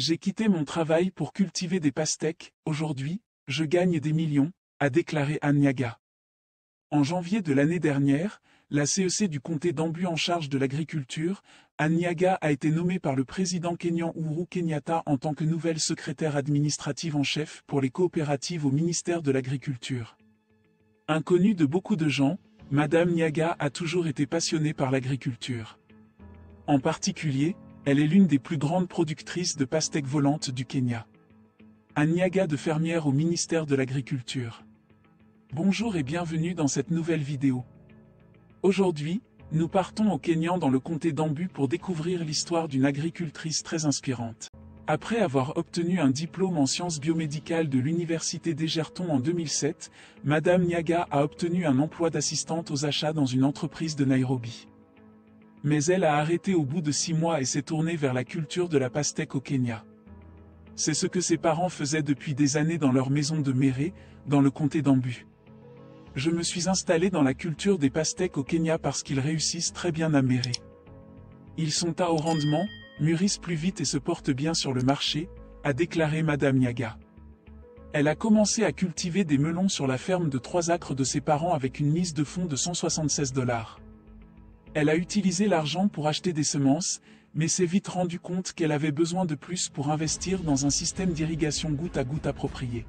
J'ai quitté mon travail pour cultiver des pastèques, aujourd'hui, je gagne des millions, a déclaré Anne Nyaga. En janvier de l'année dernière, la CEC du comté d'Embu en charge de l'agriculture, Anne Nyaga a été nommée par le président kényan Uhuru Kenyatta en tant que nouvelle secrétaire administrative en chef pour les coopératives au ministère de l'Agriculture. Inconnue de beaucoup de gens, Madame Nyaga a toujours été passionnée par l'agriculture. En particulier, elle est l'une des plus grandes productrices de pastèques volantes du Kenya. Anne Nyaga de fermière au ministère de l'Agriculture. Bonjour et bienvenue dans cette nouvelle vidéo. Aujourd'hui, nous partons au Kenya dans le comté d'Embu pour découvrir l'histoire d'une agricultrice très inspirante. Après avoir obtenu un diplôme en sciences biomédicales de l'université d'Egerton en 2007, Madame Nyaga a obtenu un emploi d'assistante aux achats dans une entreprise de Nairobi. Mais elle a arrêté au bout de 6 mois et s'est tournée vers la culture de la pastèque au Kenya. C'est ce que ses parents faisaient depuis des années dans leur maison de Méré, dans le comté d'Embu. Je me suis installé dans la culture des pastèques au Kenya parce qu'ils réussissent très bien à Méré. Ils sont à haut rendement, mûrissent plus vite et se portent bien sur le marché, a déclaré Madame Nyaga. Elle a commencé à cultiver des melons sur la ferme de 3 acres de ses parents avec une mise de fonds de $176. Elle a utilisé l'argent pour acheter des semences, mais s'est vite rendu compte qu'elle avait besoin de plus pour investir dans un système d'irrigation goutte à goutte approprié.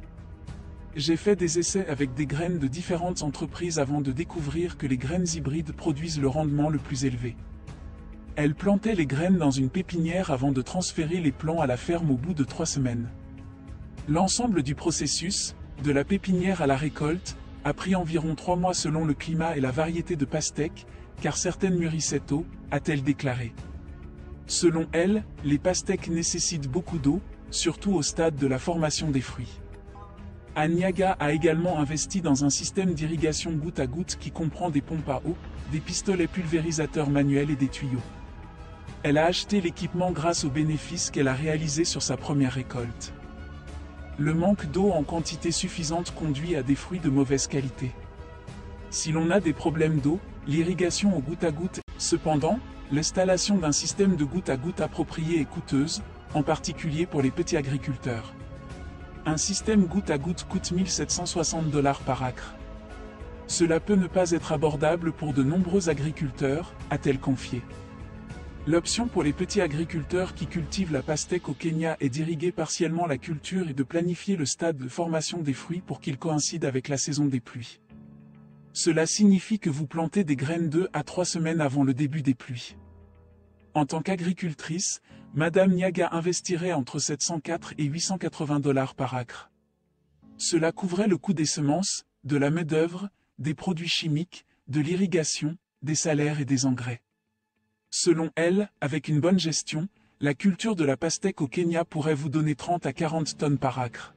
J'ai fait des essais avec des graines de différentes entreprises avant de découvrir que les graines hybrides produisent le rendement le plus élevé. Elle plantait les graines dans une pépinière avant de transférer les plants à la ferme au bout de 3 semaines. L'ensemble du processus, de la pépinière à la récolte, a pris environ 3 mois selon le climat et la variété de pastèques, car certaines mûrissaient tôt, a-t-elle déclaré. Selon elle, les pastèques nécessitent beaucoup d'eau, surtout au stade de la formation des fruits. Anne Nyaga a également investi dans un système d'irrigation goutte à goutte qui comprend des pompes à eau, des pistolets pulvérisateurs manuels et des tuyaux. Elle a acheté l'équipement grâce aux bénéfices qu'elle a réalisés sur sa première récolte. Le manque d'eau en quantité suffisante conduit à des fruits de mauvaise qualité. Si l'on a des problèmes d'eau, l'irrigation au goutte à goutte, cependant, l'installation d'un système de goutte à goutte approprié est coûteuse, en particulier pour les petits agriculteurs. Un système goutte à goutte coûte $1760 par acre. Cela peut ne pas être abordable pour de nombreux agriculteurs, a-t-elle confié. L'option pour les petits agriculteurs qui cultivent la pastèque au Kenya est d'irriguer partiellement la culture et de planifier le stade de formation des fruits pour qu'il coïncide avec la saison des pluies. Cela signifie que vous plantez des graines 2 à 3 semaines avant le début des pluies. En tant qu'agricultrice, Madame Nyaga investirait entre $704 et $880 par acre. Cela couvrait le coût des semences, de la main-d'œuvre, des produits chimiques, de l'irrigation, des salaires et des engrais. Selon elle, avec une bonne gestion, la culture de la pastèque au Kenya pourrait vous donner 30 à 40 tonnes par acre.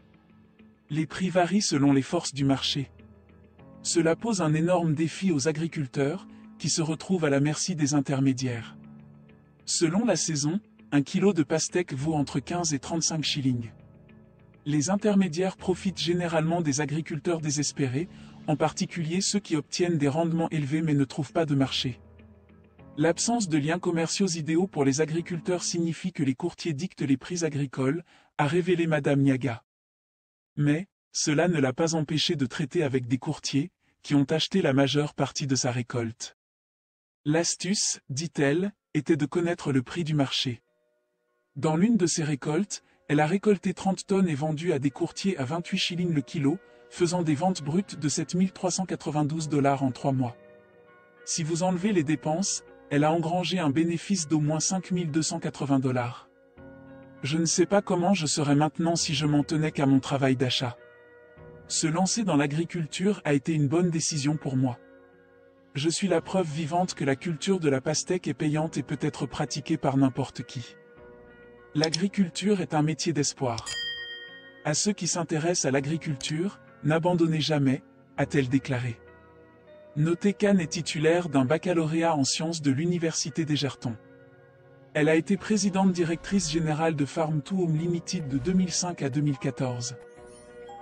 Les prix varient selon les forces du marché. Cela pose un énorme défi aux agriculteurs, qui se retrouvent à la merci des intermédiaires. Selon la saison, un kilo de pastèque vaut entre 15 et 35 shillings. Les intermédiaires profitent généralement des agriculteurs désespérés, en particulier ceux qui obtiennent des rendements élevés mais ne trouvent pas de marché. L'absence de liens commerciaux idéaux pour les agriculteurs signifie que les courtiers dictent les prix agricoles, a révélé Madame Nyaga. Mais, cela ne l'a pas empêché de traiter avec des courtiers, qui ont acheté la majeure partie de sa récolte. L'astuce, dit-elle, était de connaître le prix du marché. Dans l'une de ses récoltes, elle a récolté 30 tonnes et vendu à des courtiers à 28 shillings le kilo, faisant des ventes brutes de $7 392 en 3 mois. Si vous enlevez les dépenses, elle a engrangé un bénéfice d'au moins $5 280. Je ne sais pas comment je serais maintenant si je m'en tenais qu'à mon travail d'achat. Se lancer dans l'agriculture a été une bonne décision pour moi. Je suis la preuve vivante que la culture de la pastèque est payante et peut être pratiquée par n'importe qui. L'agriculture est un métier d'espoir. À ceux qui s'intéressent à l'agriculture, n'abandonnez jamais, a-t-elle déclaré. Notez qu'Anne est titulaire d'un baccalauréat en sciences de l'université d'Egerton. Elle a été présidente directrice générale de Farm to Home Limited de 2005 à 2014.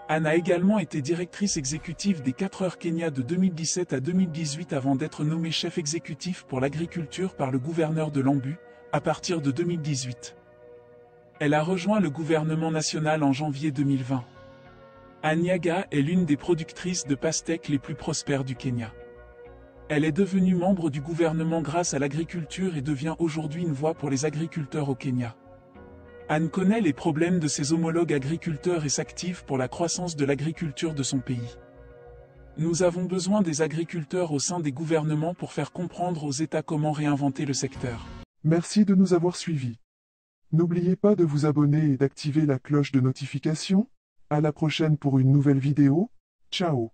Anne a également été directrice exécutive des 4 heures Kenya de 2017 à 2018 avant d'être nommée chef exécutif pour l'agriculture par le gouverneur de l'Embu, à partir de 2018. Elle a rejoint le gouvernement national en janvier 2020. Anyaga est l'une des productrices de pastèques les plus prospères du Kenya. Elle est devenue membre du gouvernement grâce à l'agriculture et devient aujourd'hui une voix pour les agriculteurs au Kenya. Anne connaît les problèmes de ses homologues agriculteurs et s'active pour la croissance de l'agriculture de son pays. Nous avons besoin des agriculteurs au sein des gouvernements pour faire comprendre aux États comment réinventer le secteur. Merci de nous avoir suivis. N'oubliez pas de vous abonner et d'activer la cloche de notification. À la prochaine pour une nouvelle vidéo. Ciao.